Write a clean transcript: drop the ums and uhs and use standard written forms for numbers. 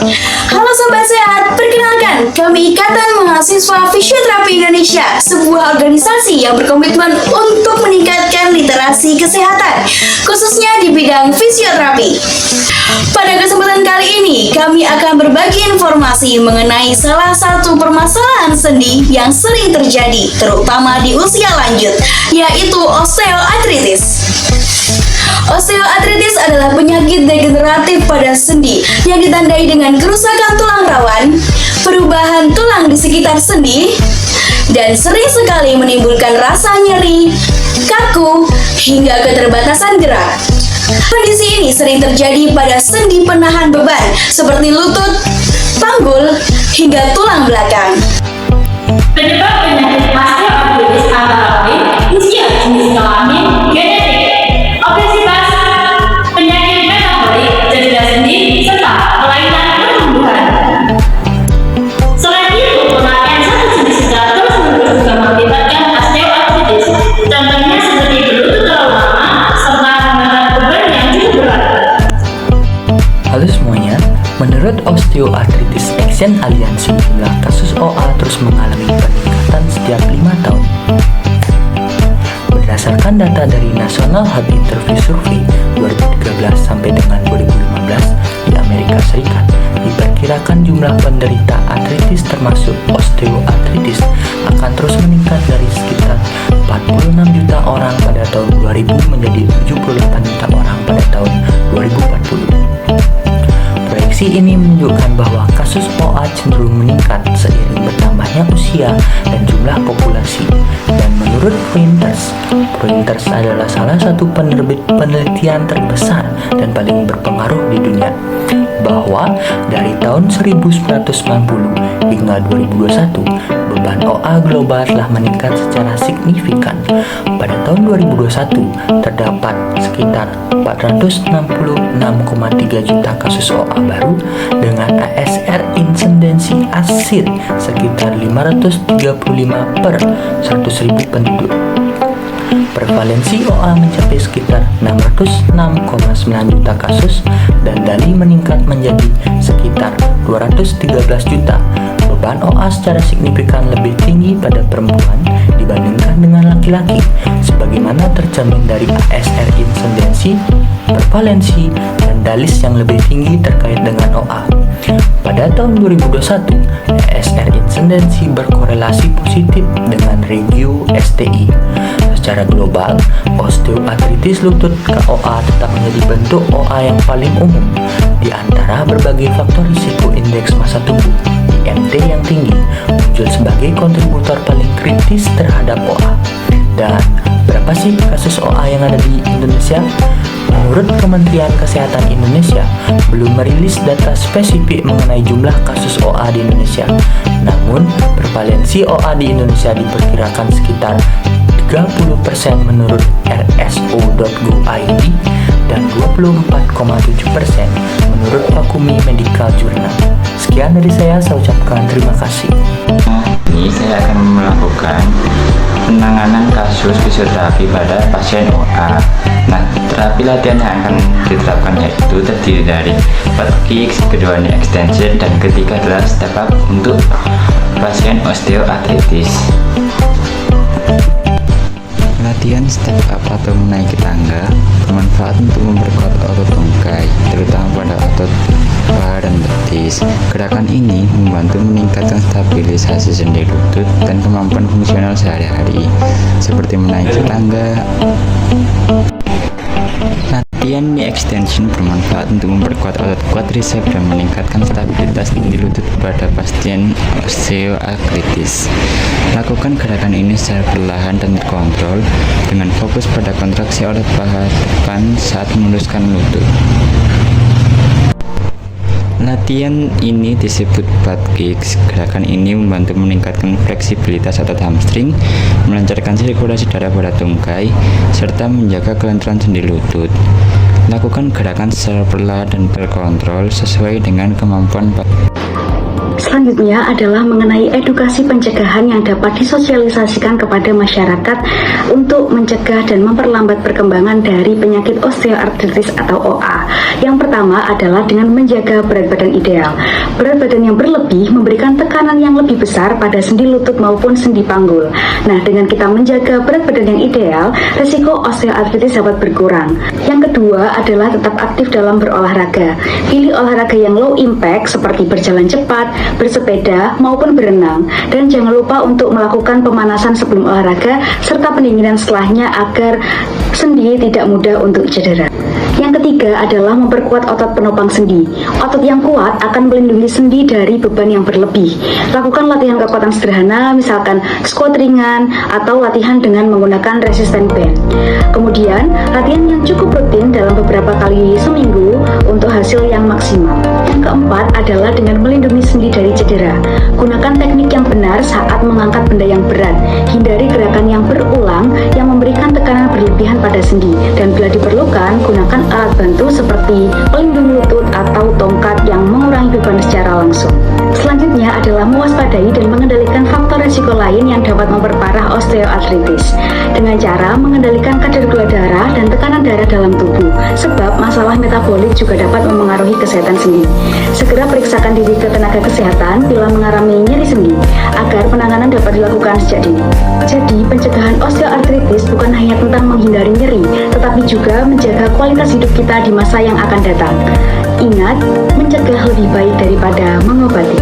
Halo Sobat Sehat, perkenalkan kami Ikatan Mahasiswa Fisioterapi Indonesia, sebuah organisasi yang berkomitmen untuk meningkatkan literasi kesehatan, khususnya di bidang fisioterapi. Pada kesempatan kali ini, kami akan berbagi informasi mengenai salah satu permasalahan sendi yang sering terjadi, terutama di usia lanjut, yaitu osteoartritis. Osteoartritis adalah penyakit degeneratif pada sendi yang ditandai dengan kerusakan tulang rawan, perubahan tulang di sekitar sendi, dan sering sekali menimbulkan rasa nyeri, kaku, hingga keterbatasan gerak. Kondisi ini sering terjadi pada sendi penahan beban seperti lutut, panggul, hingga tulang belakang. Penyebab penyakit osteoartritis antara lain usia, jenis kelamin, genetik, obesitas, penyakit metabolik, cedera sendi, serta kelainan pertumbuhan. Selain itu, pemakaian satu jenis secara terus-menerus juga mengakibatkan osteoartritis. Contohnya seperti berlutut terlalu lama, serta mengangkat beban yang cukup berat. Halo semuanya, menurut Osteoarthritis Action Alliance, jumlah kasus OA terus mengalami peningkatan setiap 5 tahun. Berdasarkan data dari National Heart Interview Survey 2013 sampai dengan 2015 di Amerika Serikat, diperkirakan jumlah penderita artritis termasuk osteoartritis akan terus meningkat dari sekitar 46 juta orang pada tahun 2000 menjadi 78 juta orang pada tahun 2040. Proyeksi ini menunjukkan bahwa kasus OA cenderung meningkat seiring bertambahnya usia dan jumlah populasi. Dan menurut Reuters adalah salah satu penerbit penelitian terbesar dan paling berpengaruh di dunia, bahwa dari tahun 1990 hingga 2021, beban OA global telah meningkat secara signifikan. Pada tahun 2021, terdapat sekitar 466,3 juta kasus OA baru dengan ASR insidensi asid sekitar 535 per 100.000 penduduk. Prevalensi OA mencapai sekitar 606,9 juta kasus dan Dali meningkat menjadi sekitar 213 juta. Beban OA secara signifikan lebih tinggi pada perempuan dibandingkan dengan laki-laki, sebagaimana tercermin dari ASR insidensi, prevalensi, dan DALIS yang lebih tinggi terkait dengan OA. Pada tahun 2021, ASR insidensi berkorelasi positif dengan regio STI. Secara global, osteoartritis lutut KOA tetap menjadi bentuk OA yang paling umum di antara berbagai faktor risiko indeks massa tubuh. IMT yang tinggi muncul sebagai kontributor paling kritis terhadap OA. Dan berapa sih kasus OA yang ada di Indonesia? Menurut Kementerian Kesehatan Indonesia, belum merilis data spesifik mengenai jumlah kasus OA di Indonesia. Namun, prevalensi OA di Indonesia diperkirakan sekitar 30% menurut rso.go.id dan 24,7% menurut Fakumi Medical Journal. Sekian dari saya ucapkan terima kasih. Ini saya akan melakukan penanganan kasus fisioterapi pada pasien OA. Nah, terapi latihan yang akan diterapkan yaitu terdiri dari 4 kicks, kedua knee extension, dan ketiga adalah step up untuk pasien osteoartritis. Latihan step up atau menaiki tangga bermanfaat untuk memperkuat otot tungkai, terutama pada otot paha dan betis. Gerakan ini membantu meningkatkan stabilisasi sendi lutut dan kemampuan fungsional sehari-hari, seperti menaiki tangga. Latihan knee extension bermanfaat untuk memperkuat otot quadriceps dan meningkatkan stabilitas sendi lutut pada pasien osteoartritis. Lakukan gerakan ini secara perlahan dan terkontrol dengan fokus pada kontraksi otot paha depan saat meluruskan lutut. Latihan ini disebut butt kicks. Gerakan ini membantu meningkatkan fleksibilitas otot hamstring, melancarkan sirkulasi darah pada tungkai, serta menjaga kelenturan sendi lutut. Lakukan gerakan secara perlahan dan terkontrol sesuai dengan kemampuan. Selanjutnya adalah mengenai edukasi pencegahan yang dapat disosialisasikan kepada masyarakat untuk mencegah dan memperlambat perkembangan dari penyakit osteoartritis atau OA. Yang pertama adalah dengan menjaga berat badan ideal. Berat badan yang berlebih memberikan tekanan yang lebih besar pada sendi lutut maupun sendi panggul. Nah, dengan kita menjaga berat badan yang ideal, risiko osteoartritis dapat berkurang. Yang kedua adalah tetap aktif dalam berolahraga. Pilih olahraga yang low impact seperti berjalan cepat, bersepeda, maupun berenang. Dan jangan lupa untuk melakukan pemanasan sebelum olahraga serta pendinginan setelahnya agar sendi tidak mudah untuk cedera. Yang ketiga adalah memperkuat otot penopang sendi. Otot yang kuat akan melindungi sendi dari beban yang berlebih. Lakukan latihan kekuatan sederhana, misalkan squat ringan atau latihan dengan menggunakan resistance band. Kemudian, latihan yang cukup rutin dalam beberapa kali seminggu untuk hasil yang maksimal. Yang keempat adalah dengan melindungi sendi dari cedera. Gunakan teknik yang benar saat mengangkat benda yang berat. Hindari gerakan yang berulang yang memberikan tekanan berlebihan pada sendi. Dan bila diperlukan, gunakan alat bantu seperti pelindung lutut atau tongkat yang mengurangi beban secara langsung. Selanjutnya adalah mewaspadai dan mengendalikan faktor risiko lain yang dapat memperparah osteoartritis dengan cara mengendalikan kadar gula darah dan tekanan darah dalam tubuh, sebab masalah metabolik juga dapat mempengaruhi kesehatan sendi. Segera periksakan diri ke tenaga kesehatan bila mengalami nyeri sendi agar penanganan dapat dilakukan sejak dini. Jadi, pencegahan osteoartritis bukan hanya tentang menghindari nyeri, tetapi juga menjaga kualitas hidup kita di masa yang akan datang. Ingat, mencegah lebih baik daripada mengobati.